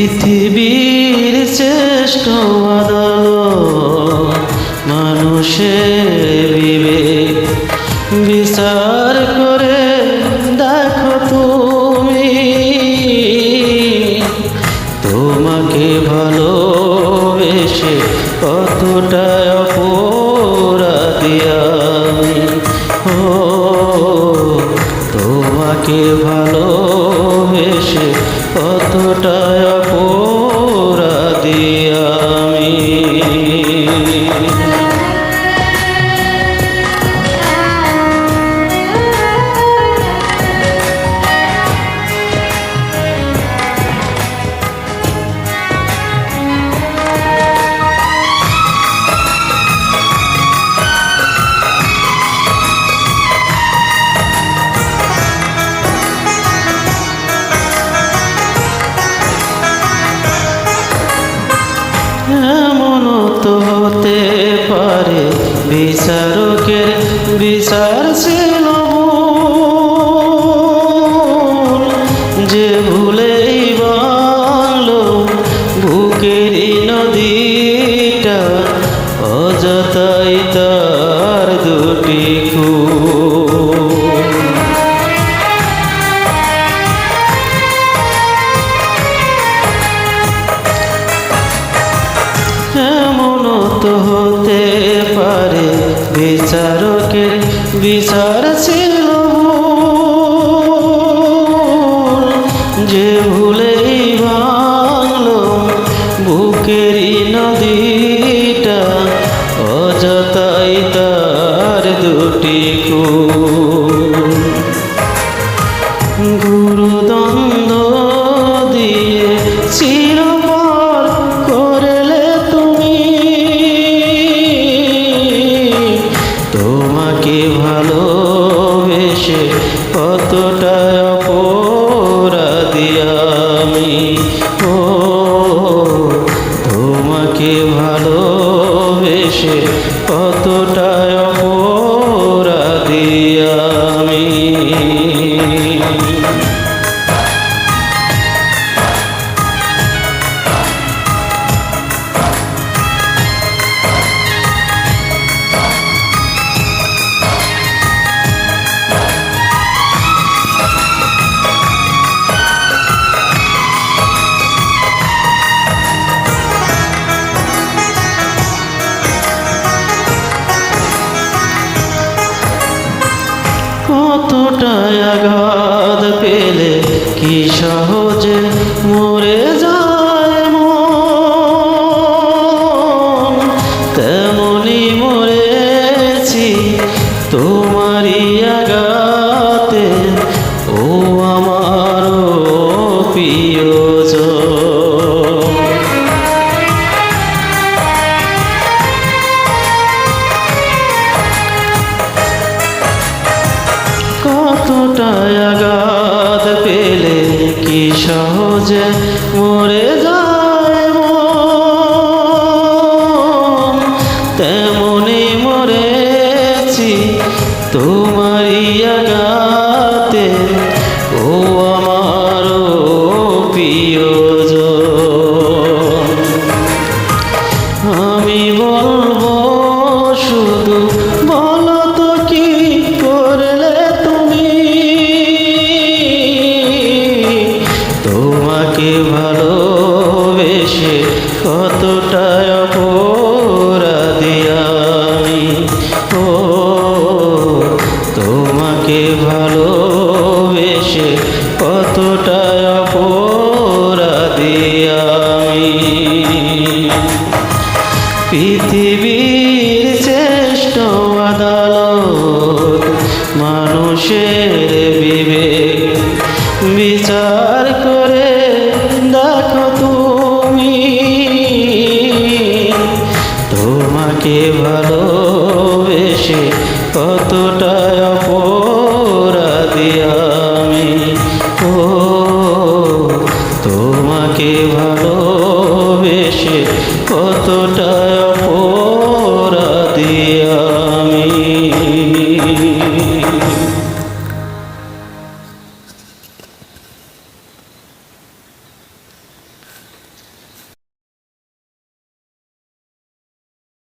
পৃথিবীর শ্রেষ্ঠ আদালত মানুষের বিবেক বিচার করে দেখো তুমি তোমাকে ভালোবেসে কতটা অপরাধী আমি। তোমাকে ভালোবেসে কতটা অপরাধী আমি। এমনও তো হতে পারে বিচারকের বিচার ছিল ভুল, যে ভুলেই বাংলো বুকেরই নদীটা অযথাই তার দুটি কুল। এমনও তো হতে পারে বিচারকের বিচার ছিল ভুল, যে ভুলেই ভাঙলো বুকেরই নদীটা অযথাই তার দুটি কুল। গুরুদ্বন্দ্ব দিয়ে চিরপর করলে তুমি, তোমাকে ভালোবেসে কতটা অপরাধী আমি। তোমাকে ভালোবেসে কতটা অপরাধী আমি। কতটা আঘাত পেলে কি সহজে মরে যায় মন, তেমনি মরেছি তোমারই আঘাতে ও আমার প্রিয়জন। কতটা আঘাত পেলে কি সহজে মরে যায় মন, তেমনি মরেছি তোমারই আঘাতে ও আমার প্রিয়জন। আমি বলবো শুধু বলো তো কি করলে তুমি, তোমাকে ভালোবেসে কতটা অপরাধী আমি। তোমাকে ভালোবেসে কতটা অপরাধী আমি। পৃথিবীর শ্রেষ্ঠ আদালত মানুষের বিবেক বিচার করে দেখো তুমি, তোমাকে ভালোবেসে কতটা অপরাধী আমি। তোমাকে ভালোবেসে কতটা অপরাধী